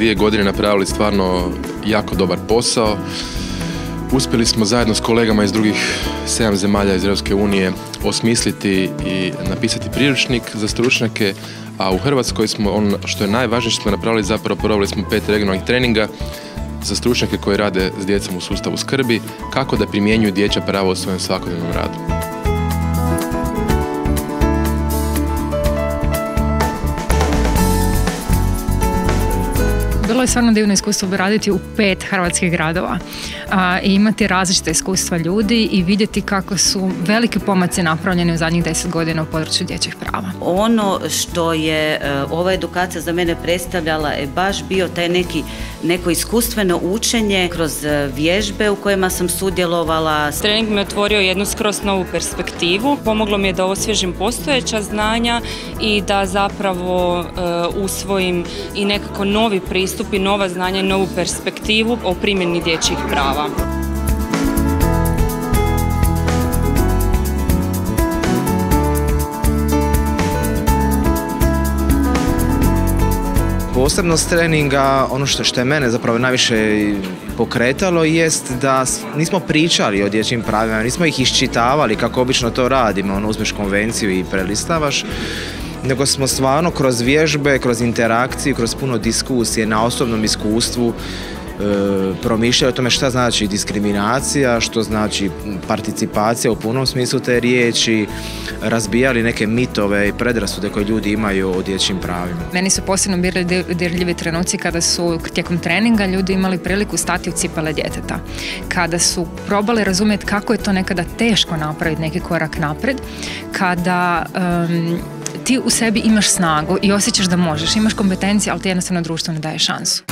2 godine napravili stvarno jako dobar posao. Uspjeli smo zajedno s kolegama iz drugih 7 zemalja iz Europske unije osmisliti i napisati priručnik za stručnjake, a u Hrvatskoj smo, ono što je najvažnije što smo napravili, zapravo proveli smo 5 regionalnih treninga za stručnjake koji rade s djecom u sustavu skrbi, kako da primjenjuju dječja prava u svojem svakodnevnom radu. Bilo je stvarno divno iskustvo raditi u 5 hrvatskih gradova i imati različite iskustva ljudi i vidjeti kako su velike pomaci napravljeni u zadnjih 10 godina u području dječjih prava. Ono što je ova edukacija za mene predstavljala je baš bio taj neko iskustveno učenje kroz vježbe u kojima sam sudjelovala. Trening mi je otvorio jednu skroz novu perspektivu. Pomoglo mi je da osvježim postojeća znanja i da zapravo usvojim i nekako novi pristup i nova znanja i novu perspektivu o primjeni dječjih prava. Posebnost treninga, ono što je mene zapravo najviše pokretalo, jest da nismo pričali o dječjim pravima, nismo ih iščitavali kako obično to radimo, uzmeš konvenciju i prelistavaš, nego smo stvarno kroz vježbe, kroz interakciju, kroz puno diskusije na osobnom iskustvu promišljali o tome šta znači diskriminacija, što znači participacija u punom smislu te riječi, razbijali neke mitove i predrasude koje ljudi imaju o dječjim pravima. Meni su posebno bili dirljivi trenuci kada su tijekom treninga ljudi imali priliku stati u cipele djeteta. Kada su probali razumjeti kako je to nekada teško napraviti neki korak naprijed, kada ti u sebi imaš snagu i osjećaš da možeš, imaš kompetencije, ali ti jednostavno društvo ne daje šansu.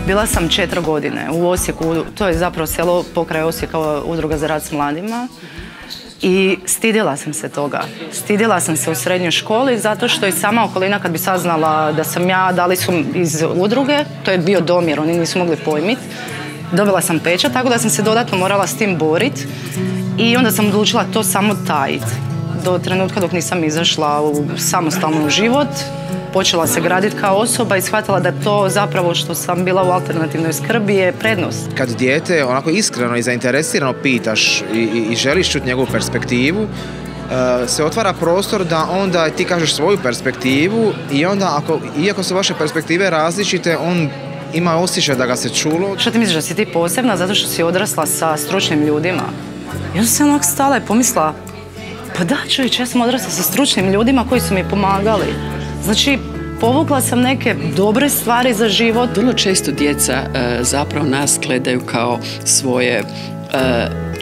Bila sam 4 godine u Osijeku, to je zapravo selo pokraj Osijeka, Udruga za rad s mladima. I stidjela sam se toga. Stidjela sam se u srednjoj školi zato što i sama okolina kad bi saznala da sam ja, dali su iz udruge, to je bio domjer, oni nisu mogli pojmiti. Dobila sam pečat, tako da sam se dodatno morala s tim boriti i onda sam odlučila to samo tajiti. Do trenutka dok nisam izašla u samostalno život, počela se graditi kao osoba i shvatila da to zapravo što sam bila u alternativnoj skrbi je prednost. Kad dijete onako iskreno i zainteresirano pitaš i želiš čuti njegovu perspektivu, se otvara prostor da onda ti kažeš svoju perspektivu i onda iako su vaše perspektive različite, on ima osjećaj da ga se čulo. Što ti misliš da si ti posebna zato što si odrasla sa stručnim ljudima? I onda sam onak stala i pomislila, pa da čovječ, ja sam odrasla sa stručnim ljudima koji su mi pomagali. Znači, povukla sam neke dobre stvari za život. Vrlo često djeca zapravo nas gledaju kao svoje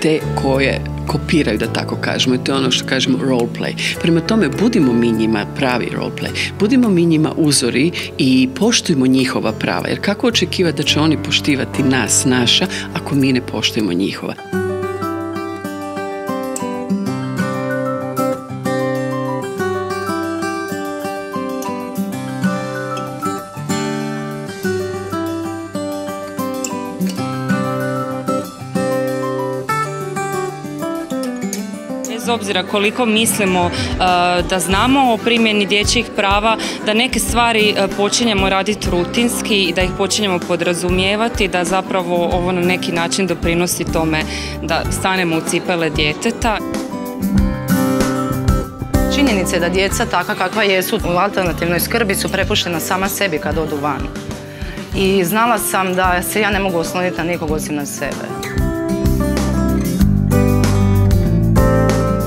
te koje kopiraju, da tako kažemo. I to je ono što kažemo role play. Prema tome, budimo mi njima pravi role play. Budimo mi njima uzori i poštujmo njihova prava. Jer kako očekivati da će oni poštivati nas, naša, ako mi ne poštujemo njihova? Bez obzira koliko mislimo da znamo o primjeni dječjih prava, da neke stvari počinjemo raditi rutinski i da ih počinjemo podrazumijevati, da zapravo ovo na neki način doprinosi tome da stanemo u cipele djeteta. Činjenica je da djeca takva kakva jesu u alternativnoj skrbi su prepuštena sama sebi kad odu van. I znala sam da se ja ne mogu osloniti na nikog osim na sebe.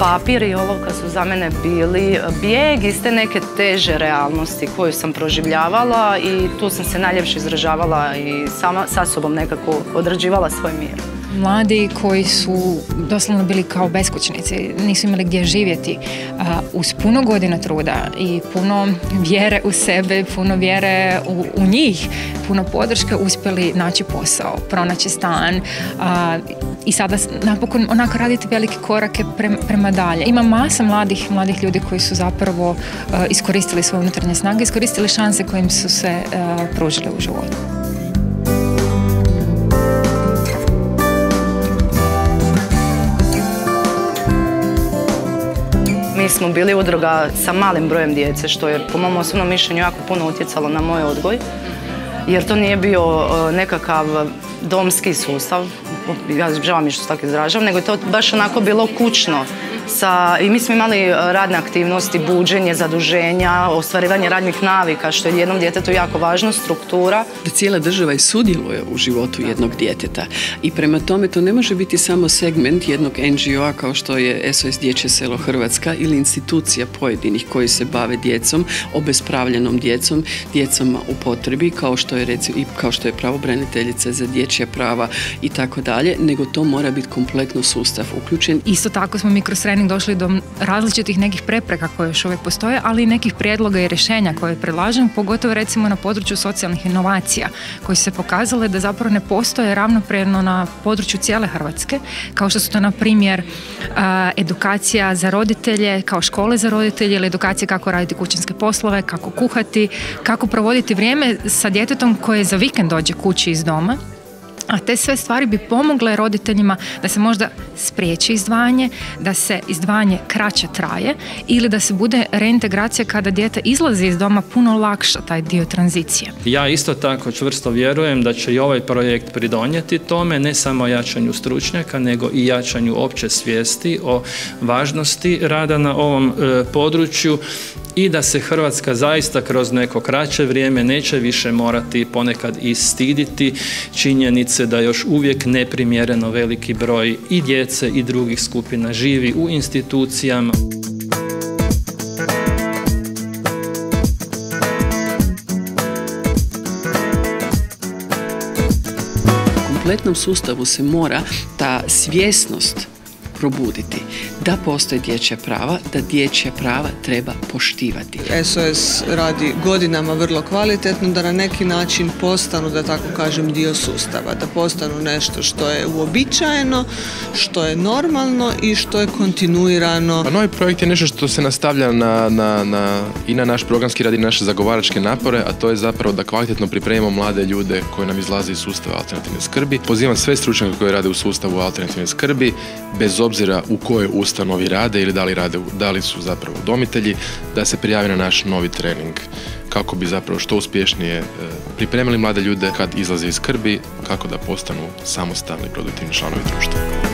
Papir i olovka su za mene bili bijeg iz te neke teže realnosti koju sam proživljavala i tu sam se najljepše izražavala i sama sa sobom nekako određivala svoj mir. Mladi koji su doslovno bili kao beskućnici, nisu imali gdje živjeti, uz puno godina truda i puno vjere u sebe, puno vjere u njih, puno podrške uspjeli naći posao, pronaći stan i sada napokon onako raditi velike korake prema dalje. Ima masa mladih ljudi koji su zapravo iskoristili svoje unutarnje snage, iskoristili šanse koje im su se pružile u životu. Mi smo bili udruga sa malim brojem djece, što je po mom osobnom mišljenju jako puno utjecalo na moj odgoj, jer to nije bio nekakav domski sustav, žao mi što se tako izražavam, nego je to baš onako bilo kućno. I mi smo imali radne aktivnosti, buđenje, zaduženja, ostvarivanje radnih navika, što je jednom djetetu jako važno, struktura. Da cijela država i sudjeluje u životu jednog djeteta i prema tome to ne može biti samo segment jednog NGO-a kao što je SOS Dječje selo Hrvatska ili institucija pojedinih koji se bave djecom, obespravljenom djecom, djecom u potrebi kao što je pravobraniteljica za dječja prava i tako dalje, nego to mora biti kompletno sustav uključen. Isto tako smo mi kroz trening došli do različitih nekih prepreka koje još uvijek postoje, ali i nekih prijedloga i rješenja koje predlažem, pogotovo recimo na području socijalnih inovacija, koje su se pokazale da zapravo ne postoje ravnopravno na području cijele Hrvatske, kao što su to na primjer edukacija za roditelje, kao škole za roditelje ili edukacija kako raditi kućanske poslove, kako kuhati, kako provoditi vrijeme sa djetetom koje za vikend dođe kući iz doma. A te sve stvari bi pomogle roditeljima da se možda spriječi izdvajanje, da se izdvajanje kraće traje ili da se bude reintegracija kada dijete izlazi iz doma puno lakša, taj dio tranzicije. Ja isto tako čvrsto vjerujem da će i ovaj projekt pridonijeti tome, ne samo jačanju stručnjaka, nego i jačanju opće svijesti o važnosti rada na ovom području i da se Hrvatska zaista kroz neko kraće vrijeme neće više morati ponekad i stiditi činjenice da još uvijek neprimjereno veliki broj i djece i drugih skupina živi u institucijama. U kompletnom sustavu se mora ta svjesnost probuditi, da postoje dječja prava, da dječja prava treba poštivati. SOS radi godinama vrlo kvalitetno da na neki način postanu, da tako kažem, dio sustava, da postanu nešto što je uobičajeno, što je normalno i što je kontinuirano. Pa novi projekt je nešto što se nastavlja i na naš programski rad i naše zagovaračke napore, a to je zapravo da kvalitetno pripremimo mlade ljude koji nam izlaze iz sustava alternativne skrbi. Pozivam sve stručnjake koji rade u sustavu alternativne skrbi, bez obzira u kojoj ustanovi rade ili da li su zapravo udomitelji, da se prijavi na naš novi trening kako bi zapravo što uspješnije pripremili mlade ljude kad izlaze iz skrbi, kako da postanu samostalni, produktivni članovi društva.